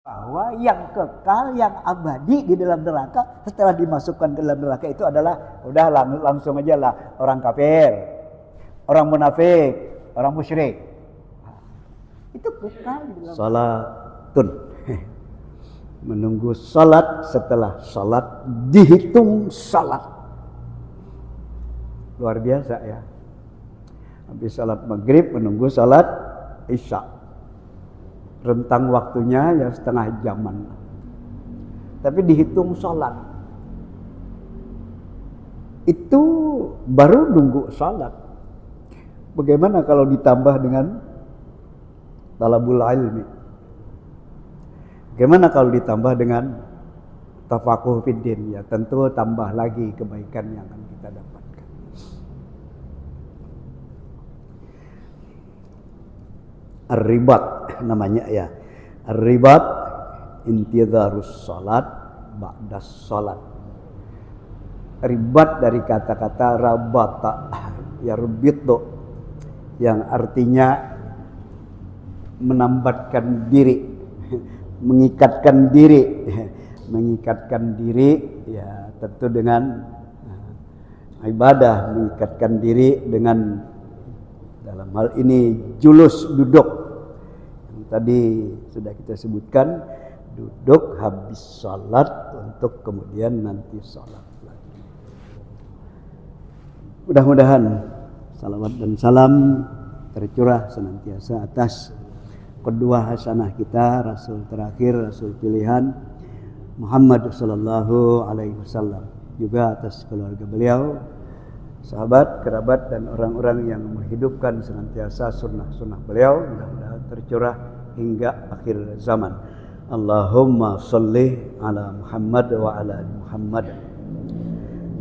bahwa yang kekal, yang abadi di dalam neraka setelah dimasukkan ke dalam neraka itu adalah udah langsung aja lah orang kafir, orang munafik, orang musyrik. Itu kekal di dalam salatun. Menunggu salat, setelah salat dihitung salat. Luar biasa ya. Habis salat maghrib menunggu salat isya. Rentang waktunya ya setengah jaman. Tapi dihitung sholat. Itu baru nunggu sholat. Bagaimana kalau ditambah dengan talabul ilmi? Bagaimana kalau ditambah dengan tafaquh fiddin? Ya tentu tambah lagi kebaikan yang akan kita dapatkan. Ar-ribat namanya ya. Ar-ribat intidharus salat ba'das salat. Ribat dari kata-kata rabata yarbitu yang artinya menambatkan diri, mengikatkan diri, mengikatkan diri ya tentu dengan ibadah, mengikatkan diri dengan dalam hal ini julus duduk. Tadi sudah kita sebutkan, duduk habis salat untuk kemudian nanti salat lagi. Mudah-mudahan salawat dan salam tercurah senantiasa atas qudwah hasanah kita, Rasul terakhir, Rasul pilihan Muhammad sallallahu alaihi wasallam, juga atas keluarga beliau, sahabat, kerabat dan orang-orang yang menghidupkan senantiasa sunnah-sunnah beliau, mudah-mudahan tercurah hingga akhir zaman. Allahumma sholli ala Muhammad wa ala Muhammad.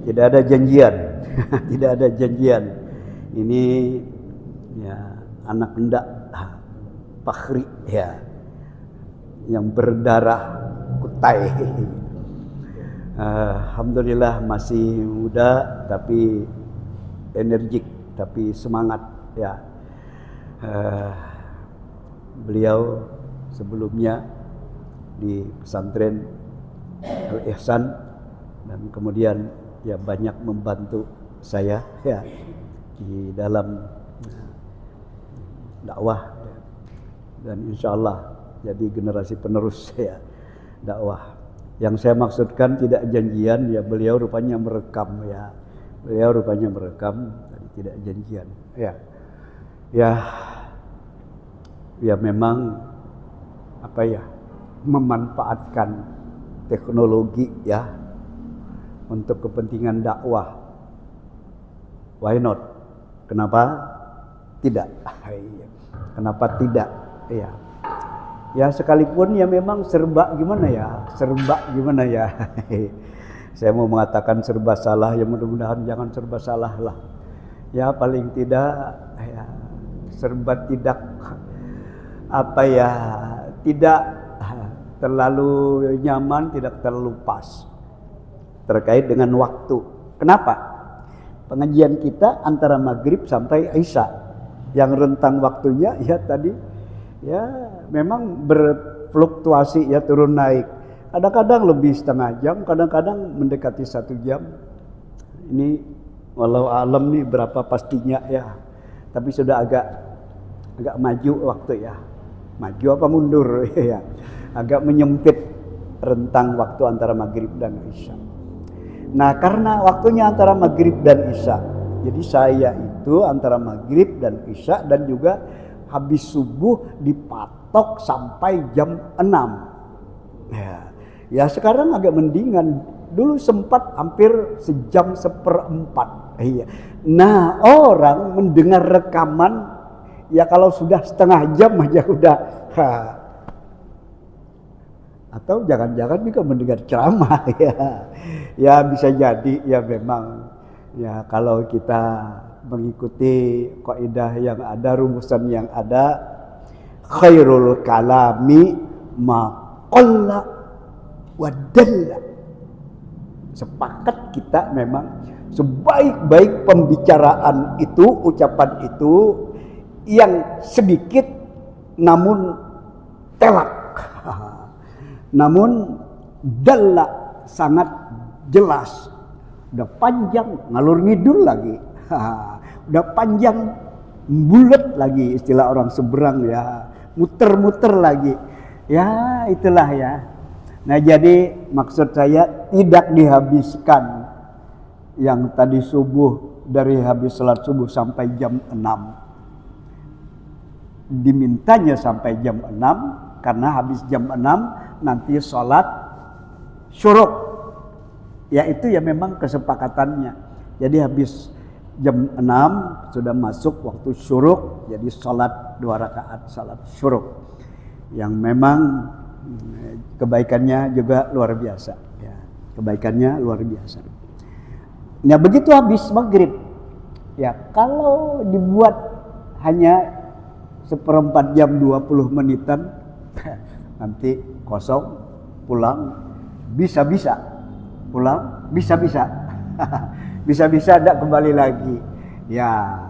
Tidak ada janjian, tidak ada janjian. Ini ya anak hendak Fakhri ya, yang berdarah Kutai. Alhamdulillah masih muda tapi energik, tapi semangat ya. Beliau sebelumnya di pesantren Al-Ihsan dan kemudian ya banyak membantu saya ya di dalam dakwah dan insyaallah jadi generasi penerus ya dakwah. Yang saya maksudkan tidak janjian ya, beliau rupanya merekam ya. Beliau rupanya merekam, tidak janjian. Ya memang apa ya, memanfaatkan teknologi ya untuk kepentingan dakwah. Why not? Kenapa tidak? Kenapa tidak? Ya. Ya sekalipun ya memang serba gimana ya? Saya mau mengatakan serba salah, ya mudah-mudahan jangan serba salah lah. Ya paling tidak ya, serba tidak tidak terlalu nyaman, tidak terlalu pas terkait dengan waktu. Kenapa? Pengajian kita antara maghrib sampai isya, yang rentang waktunya ya tadi ya memang berfluktuasi ya, turun naik. Kadang-kadang lebih setengah jam, kadang-kadang mendekati 1 jam. Ini walau alam nih berapa pastinya ya. Tapi sudah agak maju waktu ya. Maju apa mundur ya. Agak menyempit rentang waktu antara maghrib dan isya. Nah karena waktunya antara maghrib dan isya, jadi saya itu antara maghrib dan isya dan juga habis subuh dipatok sampai jam 6. Ya sekarang agak mendingan. Dulu sempat hampir sejam 1/4. Nah orang mendengar rekaman ya kalau sudah setengah jam aja udah. Atau jangan-jangan juga mendengar ceramah ya. Ya bisa jadi ya memang ya kalau kita mengikuti kaidah yang ada, rumusan yang ada, khairul kalami ma qalla wa dalla. Sepakat kita memang sebaik-baik pembicaraan itu, ucapan itu yang sedikit namun telak. Namun dalla sangat jelas. Udah panjang ngalur ngidul lagi. Udah panjang bulat lagi, istilah orang seberang ya. Muter-muter lagi. Ya itulah ya. Nah jadi maksud saya tidak dihabiskan yang tadi subuh, dari habis salat subuh sampai jam 6. Dimintanya sampai jam 6 karena habis jam 6 nanti salat syuruk. Ya itu ya memang kesepakatannya. Jadi habis jam 6 sudah masuk waktu syuruk, jadi salat 2 rakaat salat syuruk. Yang memang kebaikannya juga luar biasa ya. Kebaikannya luar biasa. Nah begitu habis maghrib ya, kalau dibuat hanya 1/4 jam 20 menitan nanti kosong, pulang bisa-bisa pulang, bisa-bisa bisa-bisa tidak kembali lagi ya.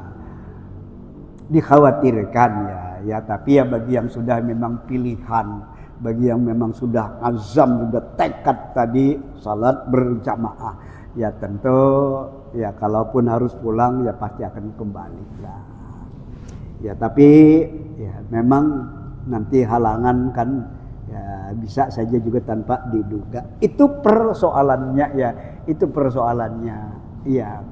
Dikhawatirkan ya tapi ya bagi yang sudah memang pilihan, bagi yang memang sudah azam, sudah tekad tadi salat berjamaah ya, tentu ya kalaupun harus pulang ya pasti akan kembali lah ya. Tapi ya memang nanti halangan kan ya bisa saja juga tanpa diduga. Itu persoalannya ya, itu persoalannya ya.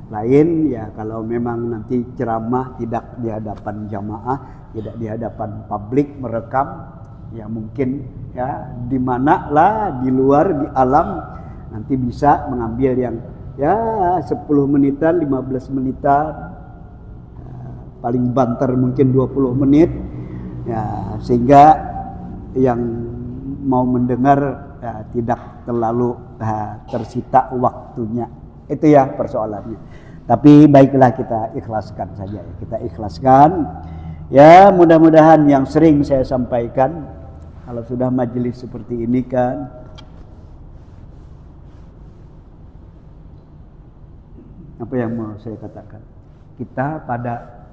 Lain ya kalau memang nanti ceramah tidak di hadapan jamaah, tidak di hadapan publik merekam ya, mungkin ya di mana lah di luar di alam nanti bisa mengambil yang ya 10 menitan, 15 menitan, paling banter mungkin 20 menit ya, sehingga yang mau mendengar ya, tidak terlalu tersita waktunya. Itu ya persoalannya. Tapi baiklah kita ikhlaskan saja ya. Kita ikhlaskan. Ya mudah-mudahan yang sering saya sampaikan, kalau sudah majelis seperti ini kan, apa yang mau saya katakan? Kita pada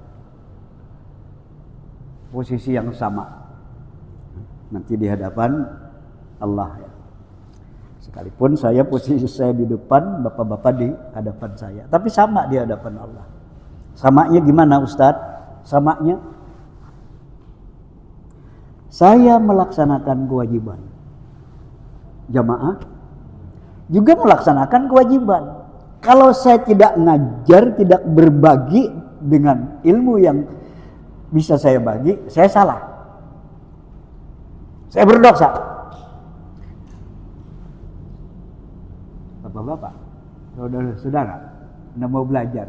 posisi yang sama nanti di hadapan Allah ya. Sekalipun saya posisi saya di depan, bapak-bapak di hadapan saya, tapi sama di hadapan Allah. Samanya gimana Ustadz? Samanya saya melaksanakan kewajiban, jamaah juga melaksanakan kewajiban. Kalau saya tidak ngajar, tidak berbagi dengan ilmu yang bisa saya bagi, saya salah. Saya berdosa. Bapak-bapak, saudara-saudara, anda mau belajar,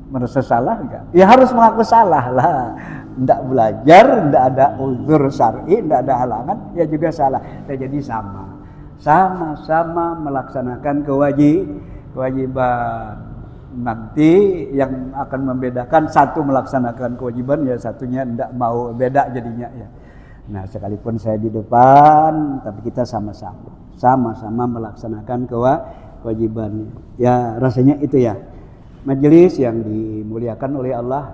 merasa salah enggak? Ya harus mengaku salah lah. Tidak belajar, tidak ada uzur syar'i, tidak ada halangan, ya juga salah. Ya, jadi sama-sama melaksanakan kewajiban. Nanti yang akan membedakan satu melaksanakan kewajiban, ya satunya tidak mau, beda jadinya ya. Nah sekalipun saya di depan, tapi kita sama-sama melaksanakan kewajibannya. Ya rasanya itu ya. Majelis yang dimuliakan oleh Allah.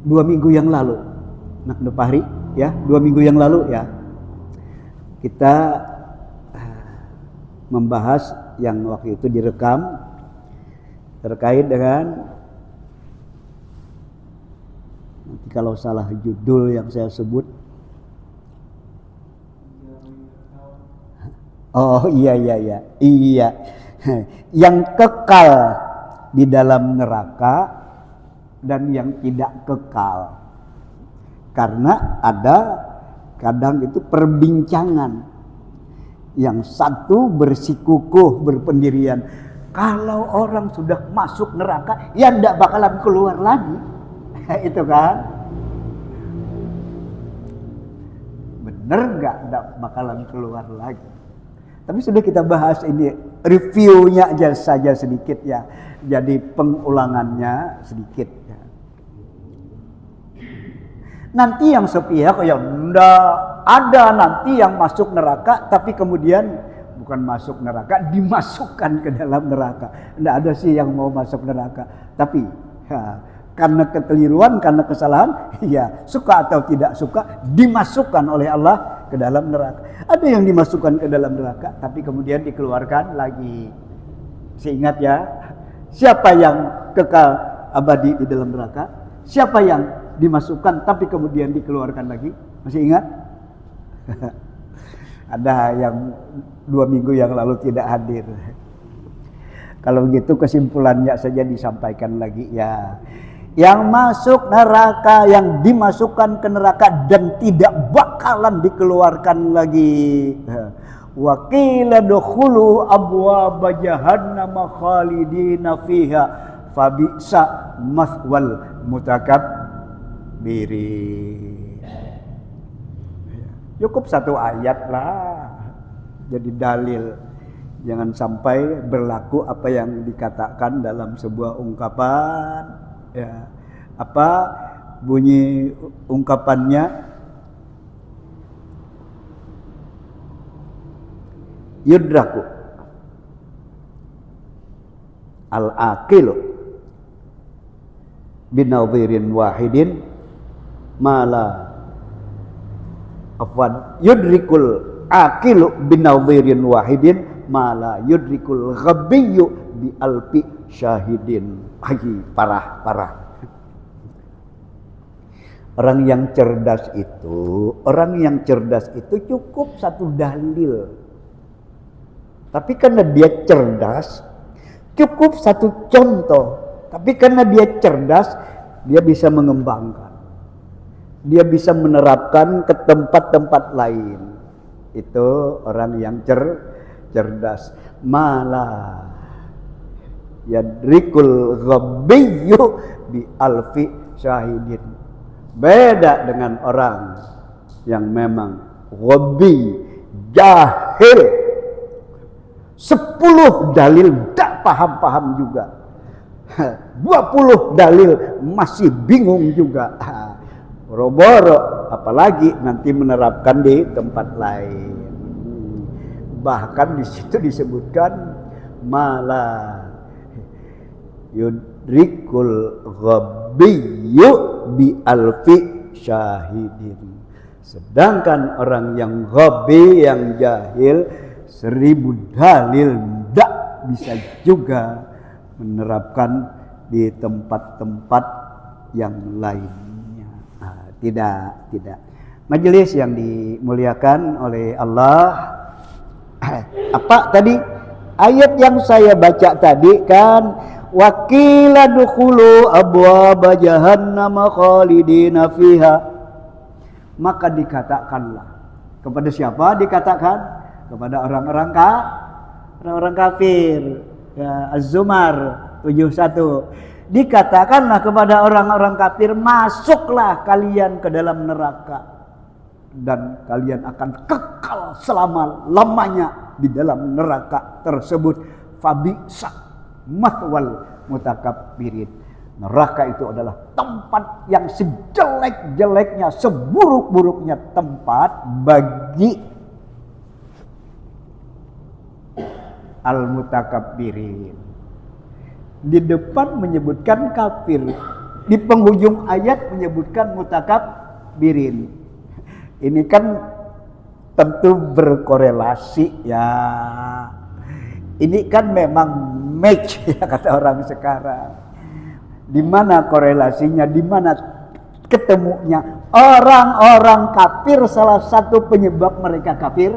2 minggu yang lalu, nak Depahri ya, 2 minggu yang lalu ya, kita membahas yang waktu itu direkam terkait dengan, nanti kalau salah judul yang saya sebut, oh iya yang kekal di dalam neraka dan yang tidak kekal. Karena ada kadang itu perbincangan, yang satu bersikukuh berpendirian kalau orang sudah masuk neraka ya tidak bakalan keluar lagi. Itu kan bener nggak? Tidak bakalan keluar lagi. Tapi sudah kita bahas ini, reviewnya aja saja sedikit ya, jadi pengulangannya sedikit ya. Nanti yang sepihak ya enggak, ada nanti yang masuk neraka tapi kemudian bukan masuk neraka, dimasukkan ke dalam neraka. Enggak ada sih yang mau masuk neraka. Tapi ya, karena kekeliruan, karena kesalahan, ya suka atau tidak suka dimasukkan oleh Allah ke dalam neraka. Ada yang dimasukkan ke dalam neraka tapi kemudian dikeluarkan lagi. Seingat ya, siapa yang kekal abadi di dalam neraka? Siapa yang dimasukkan tapi kemudian dikeluarkan lagi? Masih ingat? Ada yang 2 minggu yang lalu tidak hadir. Kalau begitu kesimpulannya saja disampaikan lagi ya. Yang masuk neraka, yang dimasukkan ke neraka dan tidak bakalan dikeluarkan lagi. Wa qila dukhulu abwaaba jahannam khalidina fiha fabi'sa mathwal mutakabbirin. Cukup 1 ayat lah jadi dalil. Jangan sampai berlaku apa yang dikatakan dalam sebuah ungkapan. Ya, apa bunyi ungkapannya? Yudraku al-aqilu binadhirin wahidin mala afwan yudrikul aqilu binadhirin wahidin mala yudrikul ghabiyyu bi alfi syahidin. Parah. Orang yang cerdas itu cukup 1 dalil. Tapi karena dia cerdas, cukup 1 contoh. Tapi karena dia cerdas, dia bisa mengembangkan. Dia bisa menerapkan ke tempat-tempat lain. Itu orang yang cerdas. Malah yadrikul ghabiyyu bi alfi syahidin. Beda dengan orang yang memang ghabi, jahil, 10 dalil tak paham-paham juga, 20 dalil masih bingung juga, boro-boro apalagi nanti menerapkan di tempat lain. Bahkan di situ disebutkan malah yudrikul ghabiyyu bi alfi syahidin. Sedangkan orang yang ghabi, yang jahil, 1000 dalil tidak bisa juga menerapkan di tempat-tempat yang lainnya. Tidak. Majelis yang dimuliakan oleh Allah. Apa tadi? Ayat yang saya baca tadi kan, wa qila dukhulu abwaaba jahannam khalidina fiha. Maka dikatakanlah, kepada siapa dikatakan? Kepada orang-orang kafir. Ya, Az-Zumar 71. Dikatakanlah kepada orang-orang kafir, masuklah kalian ke dalam neraka dan kalian akan kekal selama-lamanya di dalam neraka tersebut. Fabi'sa mathwal mutakabbirin. Neraka itu adalah tempat yang sejelek-jeleknya, seburuk-buruknya tempat bagi al-mutakabbirin. Di depan menyebutkan kafir, di penghujung ayat menyebutkan mutakabbirin. Ini kan tentu berkorelasi ya. Ini kan memang match ya kata orang sekarang. Di mana korelasinya, di mana ketemunya? Orang-orang kafir, salah satu penyebab mereka kafir,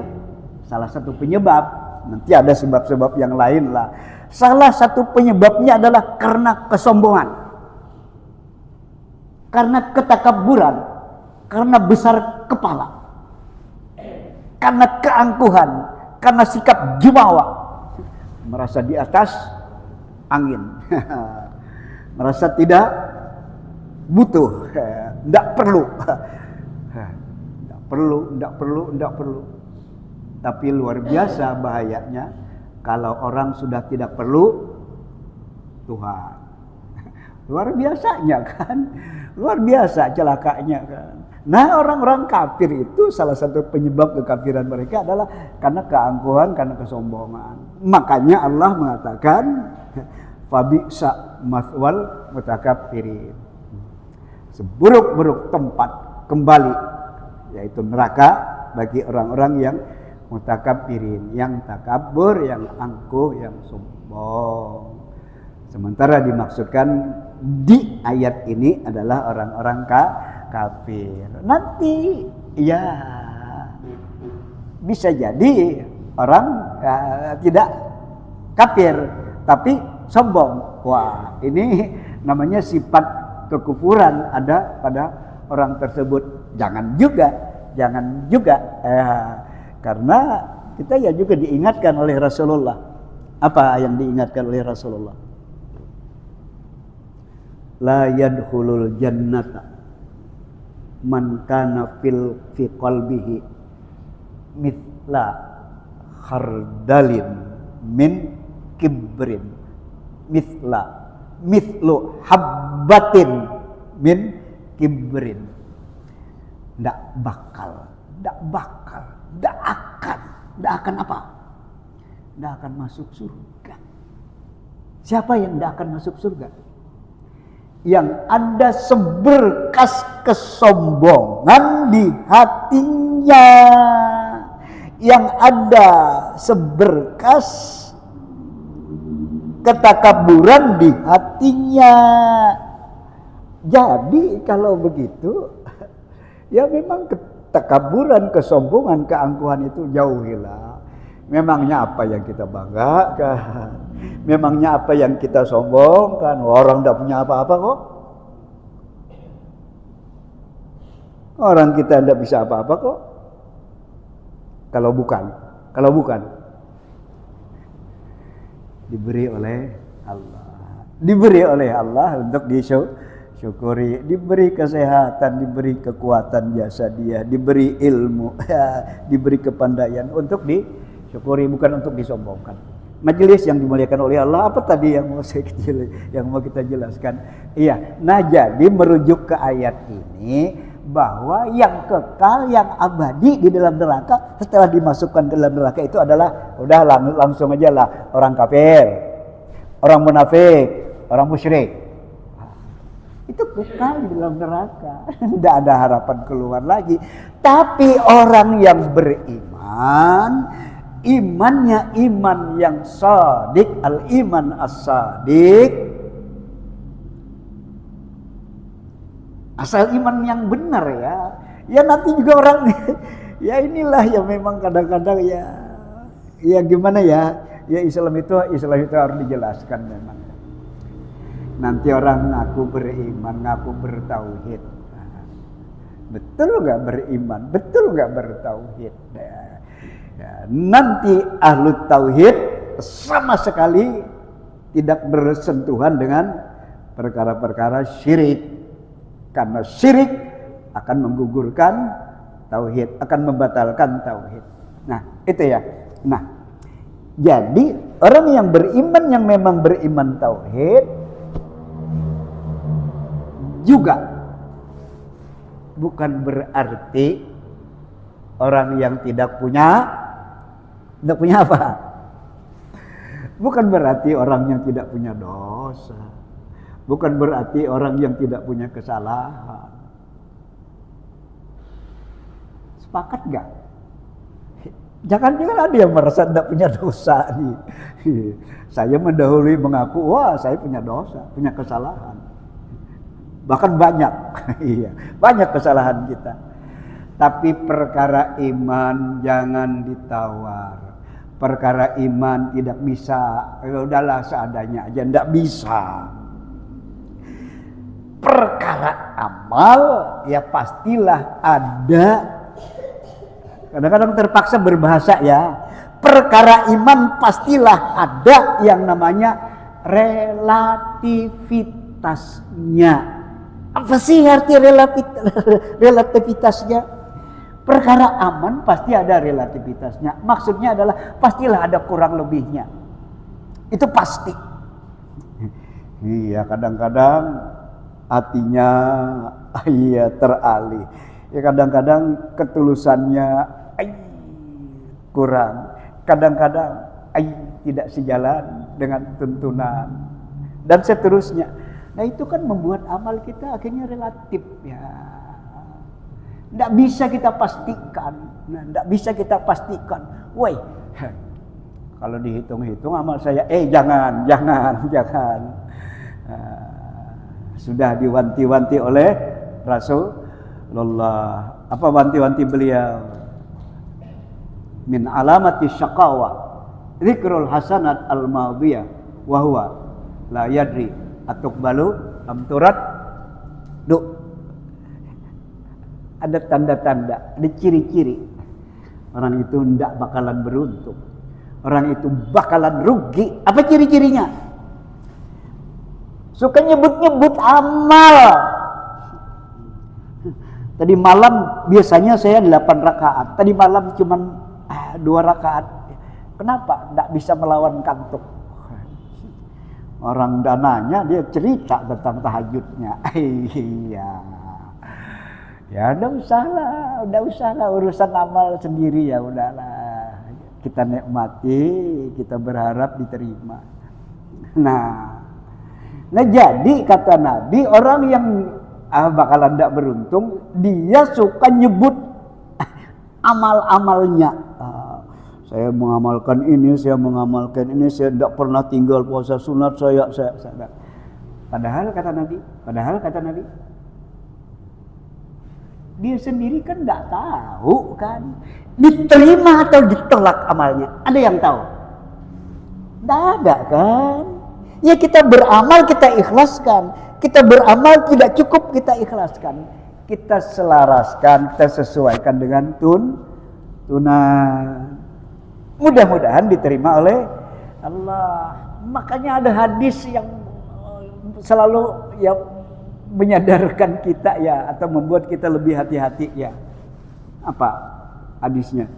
salah satu penyebab, nanti ada sebab-sebab yang lain lah. Salah satu penyebabnya adalah karena kesombongan, karena ketakabburan, karena besar kepala, karena keangkuhan, karena sikap jumawa, merasa di atas angin. Merasa tidak butuh, tidak perlu. Tapi luar biasa bahayanya kalau orang sudah tidak perlu Tuhan. Luar biasanya kan, luar biasa celakanya kan. Nah, orang-orang kafir itu salah satu penyebab kekafiran mereka adalah karena keangkuhan, karena kesombongan. Makanya Allah mengatakan fabi'sa mathwal mutakabbirin. seburuk-buruk tempat kembali, yaitu neraka bagi orang-orang yang mutakabbirin, yang takabur, yang angkuh, yang sombong. Sementara dimaksudkan di ayat ini adalah orang-orang kafir. Nanti ya bisa jadi orang tidak kafir tapi sombong. Wah, ini namanya sifat kekufuran ada pada orang tersebut. Jangan juga karena kita ya juga diingatkan oleh Rasulullah. Apa yang diingatkan oleh Rasulullah? La yadkhulul jannata man kana fi qalbihi mithla khardalin min kibrin mithlu habbatin min kibrin. Ndak akan apa? Ndak akan masuk surga. Siapa yang ndak akan masuk surga? Yang ada seberkas kesombongan di hatinya, yang ada seberkas ketakaburan di hatinya. Jadi kalau begitu, ya memang ketakaburan, kesombongan, keangkuhan itu jauhilah. Memangnya apa yang kita banggakan? Memangnya apa yang kita sombongkan? Orang tidak punya apa-apa kok. Orang kita tidak bisa apa-apa kok. Kalau bukan diberi oleh Allah. Diberi oleh Allah untuk disyukuri. Diberi kesehatan, diberi kekuatan jasadiah, diberi ilmu, diberi kepandaian untuk disyukuri, bukan untuk disombongkan. Majelis yang dimuliakan oleh Allah, apa tadi yang mau kita jelaskan? Iya, nah jadi merujuk ke ayat ini bahwa yang kekal, yang abadi di dalam neraka setelah dimasukkan ke dalam neraka itu adalah udah langsung aja lah orang kafir, orang munafik, orang musyrik. Itu kekal di dalam neraka, tidak ada harapan keluar lagi. Tapi orang yang beriman, imannya iman yang shadiq, al-iman as-shadiq, asal iman yang benar ya nanti juga orang ya inilah ya memang kadang-kadang ya gimana ya Islam itu harus dijelaskan memang. Nanti orang ngaku beriman, ngaku bertauhid, betul nggak beriman, betul nggak bertauhid? Nanti ahlu tauhid sama sekali tidak bersentuhan dengan perkara-perkara syirik, karena syirik akan menggugurkan tauhid, akan membatalkan tauhid. Nah itu ya. Nah jadi orang yang beriman, yang memang beriman tauhid juga bukan berarti orang yang tidak punya apa? Bukan berarti orang yang tidak punya dosa. Bukan berarti orang yang tidak punya kesalahan. Sepakat gak? Jangan-jangan ada yang merasa tidak punya dosa nih. Saya mendahului mengaku, wah saya punya dosa, punya kesalahan. Bahkan banyak. Iya, banyak kesalahan kita. Tapi perkara iman jangan ditawar. Perkara iman tidak bisa, udahlah seadanya aja, tidak bisa. Perkara amal ya pastilah ada. Kadang-kadang terpaksa berbahasa ya. Perkara iman pastilah ada yang namanya relativitasnya. Apa sih arti relativitasnya? Perkara aman pasti ada relativitasnya. Maksudnya adalah pastilah ada kurang lebihnya. Itu pasti. Iya, kadang-kadang hatinya teralih. Ya kadang-kadang ketulusannya kurang. Kadang-kadang tidak sejalan dengan tuntunan dan seterusnya. Nah itu kan membuat amal kita akhirnya relatif ya. Tidak bisa kita pastikan. Tidak bisa kita pastikan. Woi, kalau dihitung-hitung amal saya, jangan. Sudah diwanti-wanti oleh Rasulullah. Apa wanti-wanti beliau? Min alamati syaqawa dzikrul hasanat al-madiyah wa huwa la yadri atuqbalu am turad. Ada tanda-tanda, ada ciri-ciri orang itu tidak bakalan beruntung, orang itu bakalan rugi. Apa ciri-cirinya? Suka nyebut-nyebut amal. Tadi malam biasanya saya 8 rakaat, tadi malam cuma 2 rakaat. Kenapa? Tidak bisa melawan kantuk. Orang dananya dia cerita tentang tahajudnya. Iya. Ya udah usahlah urusan amal sendiri, ya udahlah. Kita nikmati, kita berharap diterima. Nah jadi kata Nabi, orang yang bakalan tidak beruntung, dia suka nyebut amal-amalnya. Saya mengamalkan ini, saya tidak pernah tinggal puasa sunat, saya. Padahal kata Nabi, dia sendiri kan tidak tahu kan, diterima atau ditolak amalnya. Ada yang tahu? Tidak ada kan? Ya kita beramal, kita ikhlaskan. Kita beramal tidak cukup, kita ikhlaskan. Kita selaraskan, kita sesuaikan dengan tuntunan. Mudah-mudahan diterima oleh Allah. Makanya ada hadis yang selalu menyadarkan kita ya, atau membuat kita lebih hati-hati ya. Apa hadisnya?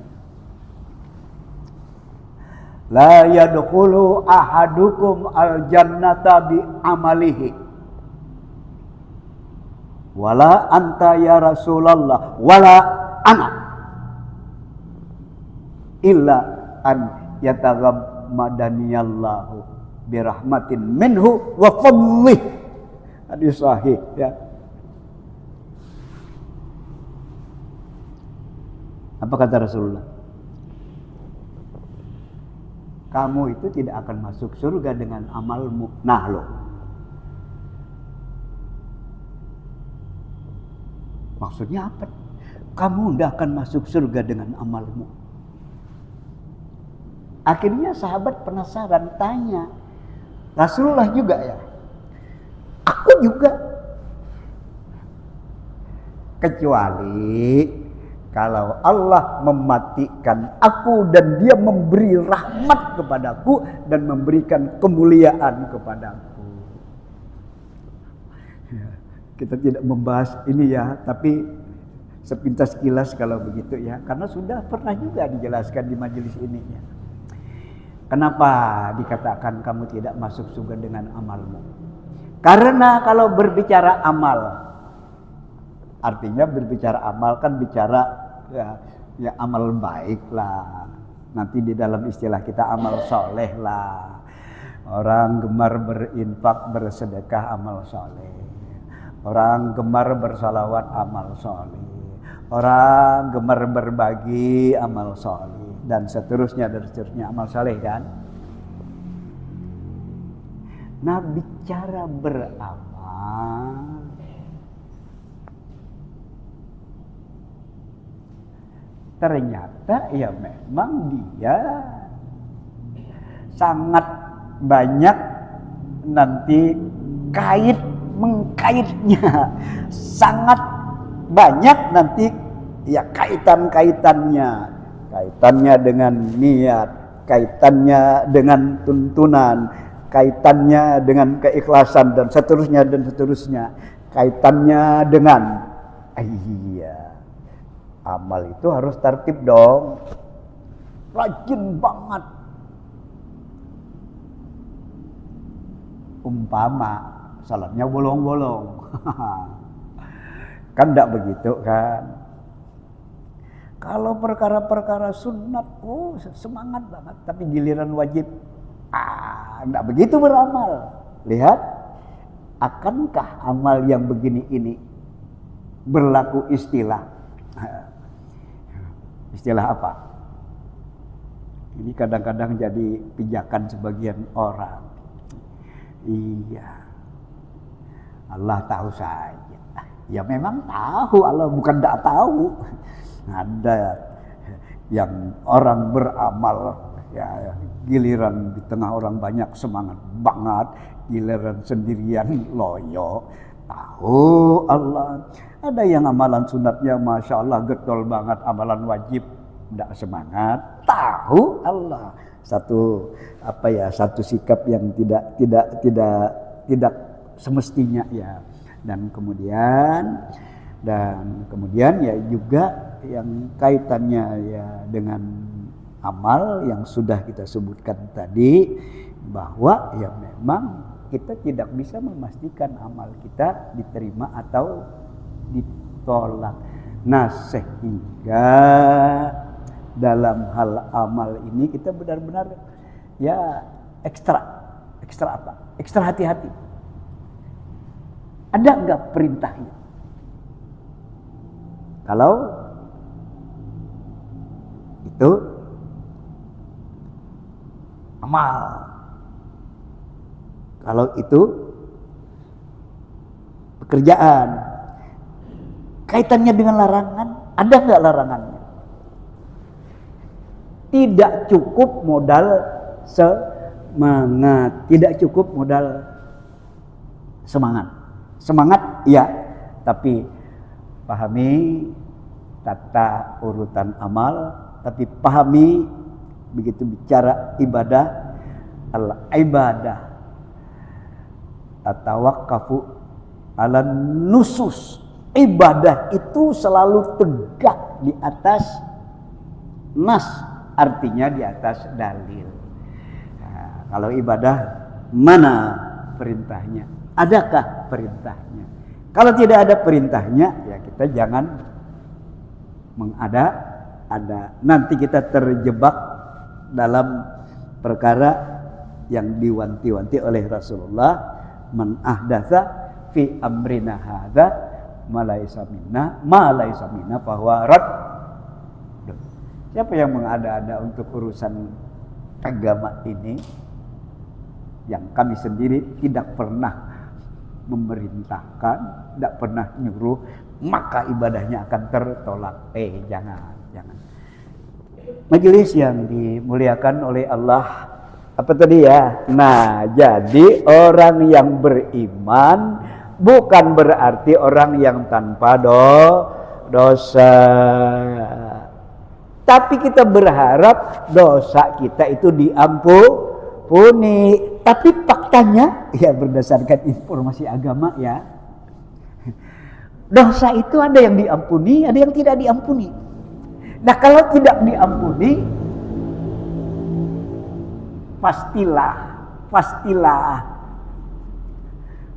La yadkhulu ahadukum al-jannata bi amalihi wala anta ya Rasulullah wala ana illa an yataghammadaniyallahu birahmatin minhu wa fadlih. Hadis sahih ya. Apa kata Rasulullah? Kamu itu tidak akan masuk surga dengan amalmu. Nah loh, maksudnya apa? Kamu tidak akan masuk surga dengan amalmu. Akhirnya sahabat penasaran, tanya Rasulullah juga ya. Aku juga. Kecuali kalau Allah mematikan aku dan dia memberi rahmat kepadaku dan memberikan kemuliaan kepadaku. Ya, kita tidak membahas ini ya, tapi sepintas kilas kalau begitu ya, karena sudah pernah juga dijelaskan di majelis ini ya. Kenapa dikatakan kamu tidak masuk surga dengan amalmu? Karena kalau berbicara amal, artinya berbicara amal kan bicara ya amal baik lah. Nanti di dalam istilah kita amal soleh lah. Orang gemar berinfak bersedekah amal soleh. Orang gemar bersalawat amal soleh. Orang gemar berbagi amal soleh. Dan seterusnya amal soleh kan. Nah bicara beramal, ternyata ya memang dia sangat banyak nanti mengkaitnya, sangat banyak nanti ya kaitannya dengan niat, kaitannya dengan tuntunan, kaitannya dengan keikhlasan dan seterusnya, kaitannya dengan amal itu harus tertib dong, rajin banget. Umpama salatnya bolong-bolong kan tidak begitu kan. Kalau perkara-perkara sunat semangat banget, tapi giliran wajib tidak begitu beramal. Lihat akankah amal yang begini ini berlaku istilah? Istilah apa? Ini kadang-kadang jadi pijakan sebagian orang. Iya, Allah tahu saja. Ya memang tahu, Allah bukan tidak tahu. Ada yang orang beramal, ya giliran di tengah orang banyak semangat banget, giliran sendirian loyo. Tahu Allah. Ada yang amalan sunatnya masya Allah getol banget, amalan wajib tidak semangat. Tahu Allah. Satu sikap yang tidak semestinya ya. Dan kemudian ya juga yang kaitannya ya dengan amal yang sudah kita sebutkan tadi, bahwa ya memang kita tidak bisa memastikan amal kita diterima atau ditolak. Nah, sehingga dalam hal amal ini kita benar-benar ya ekstra apa? Ekstra hati-hati. Ada enggak perintahnya? Kalau itu amal, kalau itu pekerjaan, kaitannya dengan larangan, ada enggak larangannya? Tidak cukup modal semangat, tidak cukup modal semangat. Semangat ya, tapi pahami tata urutan amal, tapi pahami begitu bicara ibadah, al-ibadah tatawaqqafu ala nusus. Ibadah itu selalu tegak di atas nas, artinya di atas dalil. Nah, kalau ibadah mana perintahnya? Adakah perintahnya? Kalau tidak ada perintahnya, ya kita jangan mengada-ada. Nanti kita terjebak dalam perkara yang diwanti-wanti oleh Rasulullah, man ahdatsa fi amrina hadza ma laisa minna fahuwa rad. Siapa yang mengada-ada untuk urusan agama ini yang kami sendiri tidak pernah memerintahkan, tidak pernah nyuruh, maka ibadahnya akan tertolak. Jangan. Majelis yang dimuliakan oleh Allah, apa tadi ya? Nah, jadi orang yang beriman bukan berarti orang yang tanpa dosa. Tapi kita berharap dosa kita itu diampuni. Tapi faktanya, ya berdasarkan informasi agama ya, dosa itu ada yang diampuni, ada yang tidak diampuni. Nah kalau tidak diampuni, pastilah.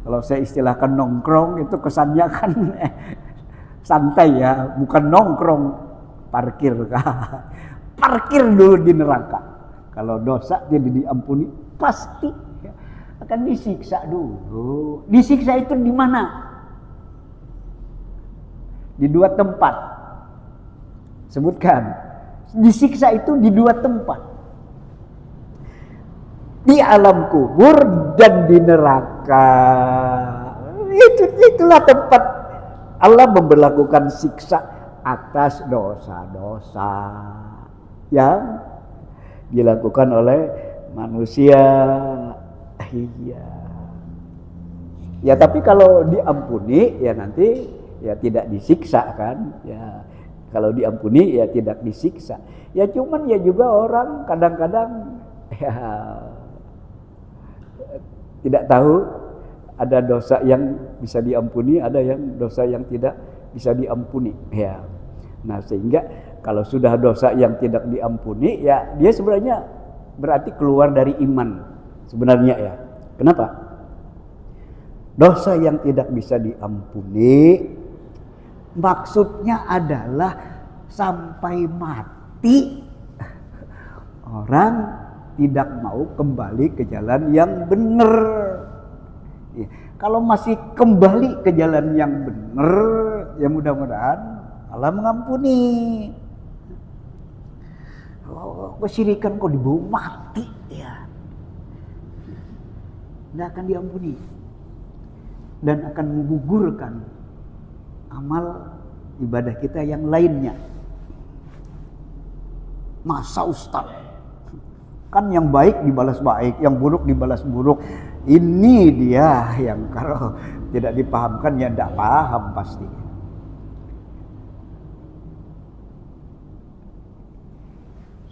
Kalau saya istilahkan nongkrong itu kesannya kan santai ya, bukan nongkrong, parkir dulu di neraka. Kalau dosa jadi diampuni, pasti akan disiksa dulu. Disiksa itu di mana? Di 2 tempat. Sebutkan. Disiksa itu di 2 tempat. Di alam kubur dan di neraka. Itulah tempat Allah memberlakukan siksa atas dosa-dosa yang dilakukan oleh manusia. Iya. Ya tapi kalau diampuni ya nanti ya tidak disiksa kan. Ya kalau diampuni ya tidak disiksa. Ya cuman ya juga orang kadang-kadang ya tidak tahu ada dosa yang bisa diampuni, ada yang dosa yang tidak bisa diampuni. Ya. Nah, sehingga kalau sudah dosa yang tidak diampuni ya dia sebenarnya berarti keluar dari iman. Sebenarnya ya. Kenapa? Dosa yang tidak bisa diampuni maksudnya adalah sampai mati orang tidak mau kembali ke jalan yang benar. Ya. Kalau masih kembali ke jalan yang benar, ya mudah-mudahan Allah mengampuni. Kesyirikan kok dibawa mati, ya tidak akan diampuni dan akan menggugurkan amal ibadah kita yang lainnya. Masa Ustaz, kan yang baik dibalas baik, yang buruk dibalas buruk. Ini dia yang kalau tidak dipahamkan ya tidak paham pasti.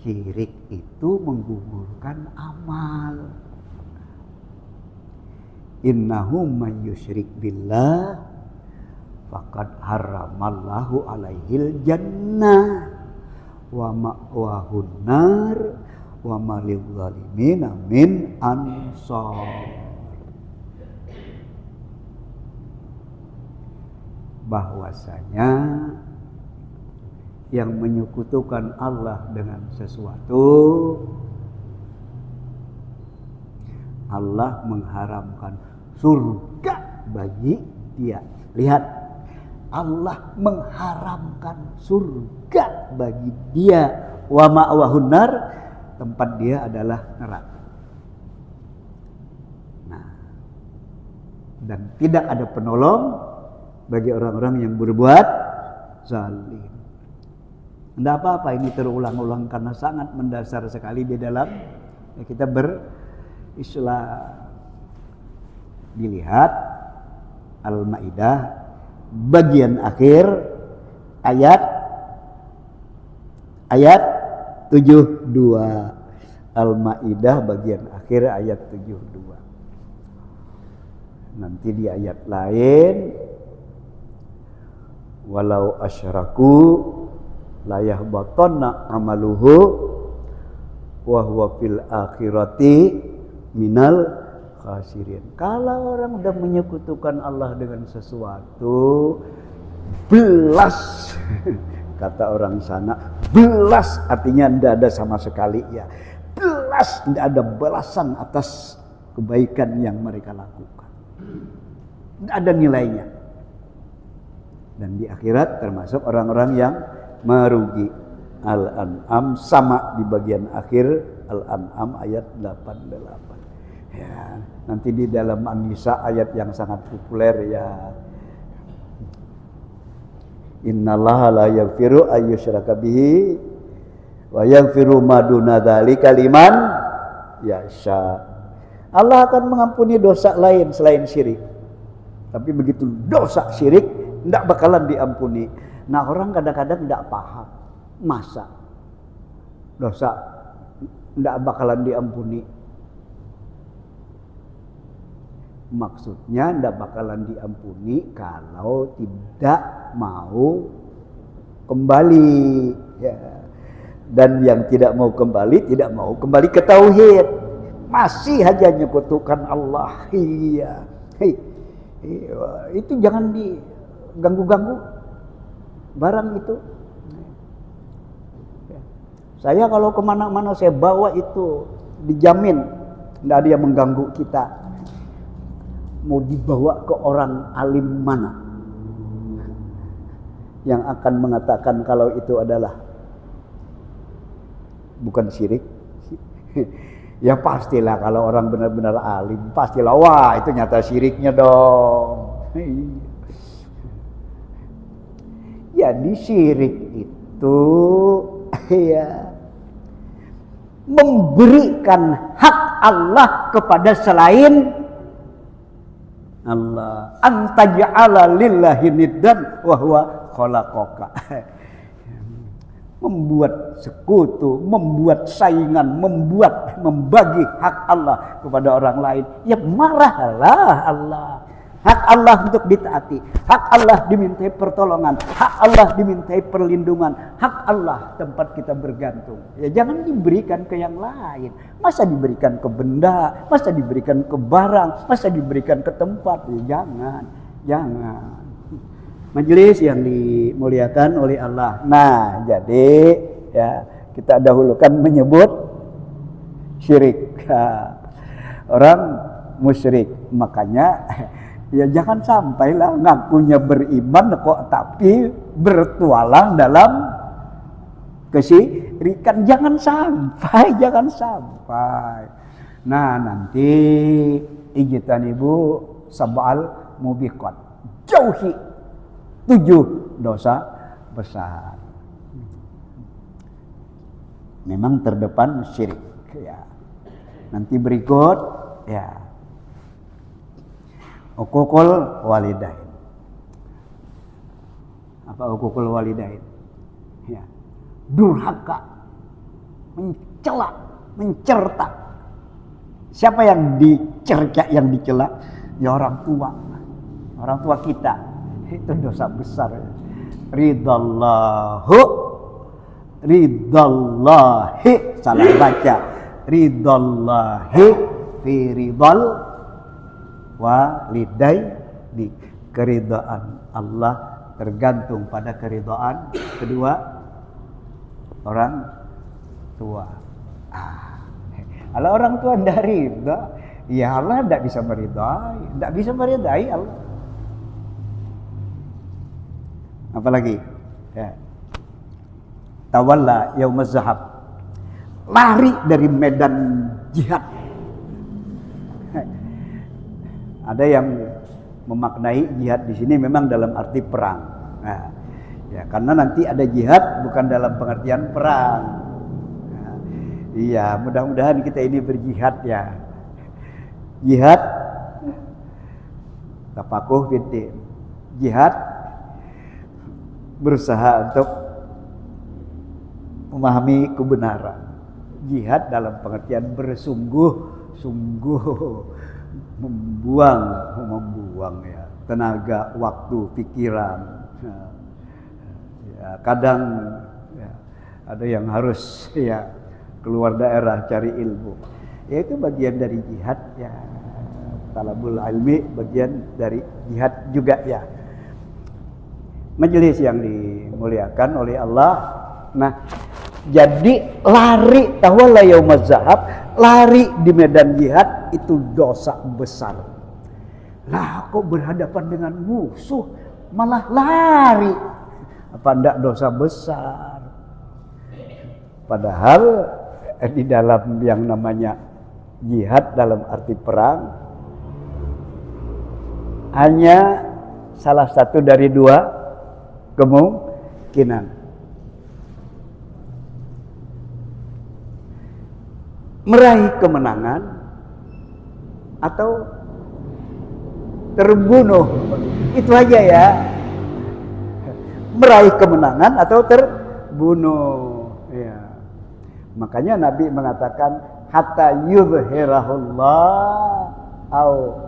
Syirik itu menggugurkan amal. Innahu may yusyrik billah faqad haramallahu alaihil jannah wa ma'wahun nar wa ma lizzalimin min ansar. Bahwasanya yang menyekutukan Allah dengan sesuatu, Allah mengharamkan surga bagi dia. Lihat, Allah mengharamkan surga bagi dia. Wa ma'wahun nar, tempat dia adalah neraka. Nah, dan tidak ada penolong bagi orang-orang yang berbuat zalim. Tidak apa-apa ini terulang-ulang karena sangat mendasar sekali di dalam kita berislah. Dilihat Al-Maidah bagian akhir ayat 72. Al-Maidah bagian akhir ayat 72. Nanti di ayat lain, walau asyraku la yahbatanna amaluhu wa huwa fil akhirati minal khasirin. Kalau orang sudah menyekutukan Allah dengan sesuatu, belas kata orang sana, belas artinya tidak ada sama sekali ya. Belas tidak ada balasan atas kebaikan yang mereka lakukan. Tidak ada nilainya. Dan di akhirat termasuk orang-orang yang merugi. Al-An'am sama di bagian akhir Al-An'am ayat 88. Ya, nanti di dalam An-Nisa ayat yang sangat populer ya. Innallaha la yaghfiru ayyushraka bihi wa yaghfiru ma duna dzalika liman yasha. Allah akan mengampuni dosa lain selain syirik. Tapi begitu dosa syirik tidak bakalan diampuni. Nah, orang kadang-kadang tidak paham. Masa dosa tidak bakalan diampuni? Maksudnya tidak bakalan diampuni kalau tidak mau kembali ya. Dan yang tidak mau kembali ke tauhid, masih aja nyekutukan Allah. Iya. Itu jangan diganggu-ganggu barang itu. Saya kalau kemana-mana saya bawa itu dijamin tidak ada yang mengganggu kita. Mau dibawa ke orang alim mana yang akan mengatakan kalau itu adalah bukan syirik? Ya pastilah kalau orang benar-benar alim, pastilah wah itu nyata syiriknya dong. Jadi syirik itu ya memberikan hak Allah kepada selain Allah. Antaj'ala lillahi niddan wa huwa khalaqaka. Membuat sekutu, membuat saingan, membagi hak Allah kepada orang lain. Ya marahlah Allah. Hak Allah untuk ditaati, hak Allah dimintai pertolongan, hak Allah dimintai perlindungan, hak Allah tempat kita bergantung. Ya jangan diberikan ke yang lain. Masa diberikan ke benda, masa diberikan ke barang, masa diberikan ke tempat. Ya jangan. Majelis yang dimuliakan oleh Allah. Nah, jadi ya kita dahulukan menyebut syirik. Orang musyrik. Makanya ya jangan sampailah ngakunya beriman kok tapi bertualang dalam kesyirikan. Jangan sampai. Nah, nanti ijtanibu sab'al mubiqat. Jauhi 7 dosa besar. Memang terdepan syirik ya. Nanti berikut ya uququl walidain. Apa uququl walidain? Ya. Durhaka, mencela, mencerta. Siapa yang dicerca, yang dicela? Ya orang tua kita. Itu dosa besar. Ridallahi, salah baca. Ridallahi fi ridal walidaini. Keridhaan Allah tergantung pada keridhaan kedua orang tua. Kalau orang tua tidak ridha, ya Allah tidak bisa meridai Allah. Apalagi ya. Tawalla yaumaz zahab, lari dari medan jihad. Ada yang memaknai jihad di sini memang dalam arti perang. Nah, ya karena nanti ada jihad bukan dalam pengertian perang. Nah, iya, mudah-mudahan kita ini berjihad ya. Jihad tafaquh fiddin. Jihad berusaha untuk memahami kebenaran. Jihad dalam pengertian bersungguh-sungguh membuang ya tenaga, waktu, pikiran. Ya, kadang ya, ada yang harus ya keluar daerah cari ilmu. Ya itu bagian dari jihad ya. Talabul ilmi bagian dari jihad juga ya. Majelis yang dimuliakan oleh Allah. Nah, jadi lari tawalla yaumaz zahab, lari di medan jihad itu dosa besar. Lah kok berhadapan dengan musuh malah lari? Apa enggak dosa besar? Padahal di dalam yang namanya jihad dalam arti perang hanya salah satu dari 2 kemungkinan. Meraih kemenangan atau terbunuh. Itu aja ya. Meraih kemenangan atau terbunuh. Ya. Makanya Nabi mengatakan hatta yuzhirahullah au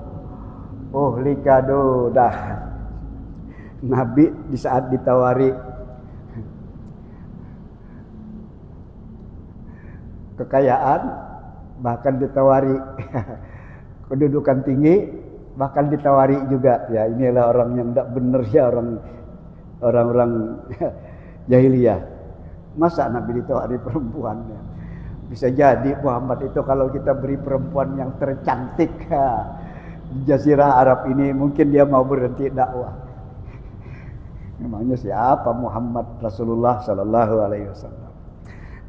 uhlikadu dah. Nabi di saat ditawari kekayaan, bahkan ditawari kedudukan tinggi, bahkan ditawari juga ya inilah orang yang tidak benar ya, orang-orang jahiliyah. Masa Nabi ditawari perempuan ya? Bisa jadi Muhammad itu kalau kita beri perempuan yang tercantik ya, di Jazirah Arab ini mungkin dia mau berhenti dakwah. Memangnya siapa Muhammad Rasulullah Sallallahu Alaihi Wasallam?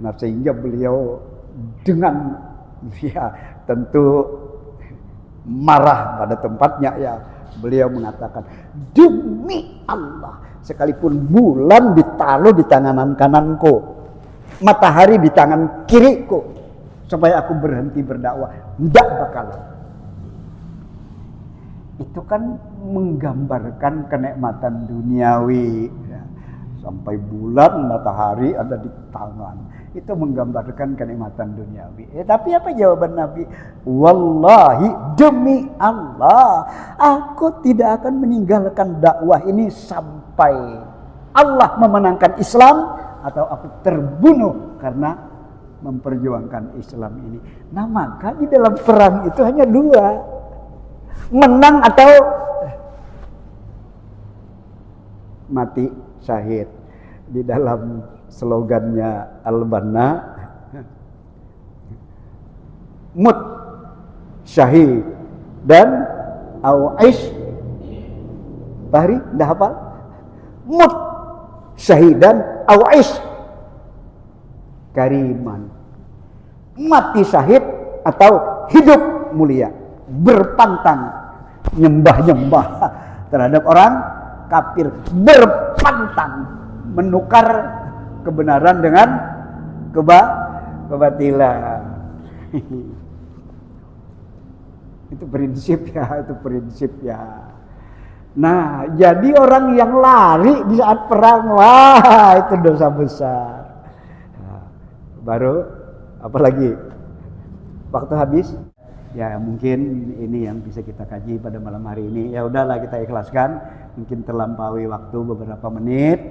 Nah sehingga beliau dengan ya tentu marah pada tempatnya ya, beliau mengatakan demi Allah sekalipun bulan ditaruh di tangan kananku, matahari di tangan kiriku, supaya aku berhenti berdakwah, tidak bakalan. Itu kan menggambarkan kenikmatan duniawi ya. Sampai bulan matahari ada di tangan, itu menggambarkan kenikmatan duniawi. Tapi apa jawaban Nabi? Wallahi, demi Allah, aku tidak akan meninggalkan dakwah ini sampai Allah memenangkan Islam atau aku terbunuh karena memperjuangkan Islam ini. Nah maka di dalam perang itu hanya 2, menang atau mati syahid. Di dalam slogannya Al-Banna, mut syahid dan au aish Bahri, dah hafal? Mut syahidan au aish kariman. Mati syahid atau hidup mulia, berpantang nyembah-nyembah terhadap orang kafir, berpantang menukar kebenaran dengan kebatilan. Itu prinsip ya, itu prinsip ya. Nah, jadi orang yang lari di saat perang, wah itu dosa besar. Nah, baru apalagi waktu habis. Ya mungkin ini yang bisa kita kaji pada malam hari ini. Ya udahlah, kita ikhlaskan. Mungkin terlampaui waktu beberapa menit.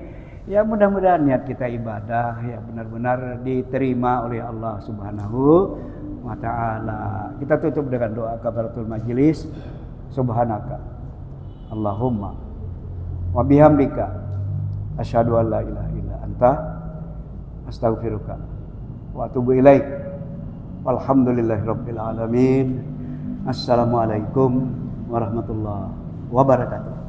Ya mudah-mudahan niat kita ibadah ya benar-benar diterima oleh Allah Subhanahu wa ta'ala. Kita tutup dengan doa kafaratul majelis. Subhanaka Allahumma wa bihamdika asyhadu an la ilaha illa anta astaghfiruka wa atubu ilaik. Walhamdulillahirabbil alamin. Assalamualaikum warahmatullahi wabarakatuh.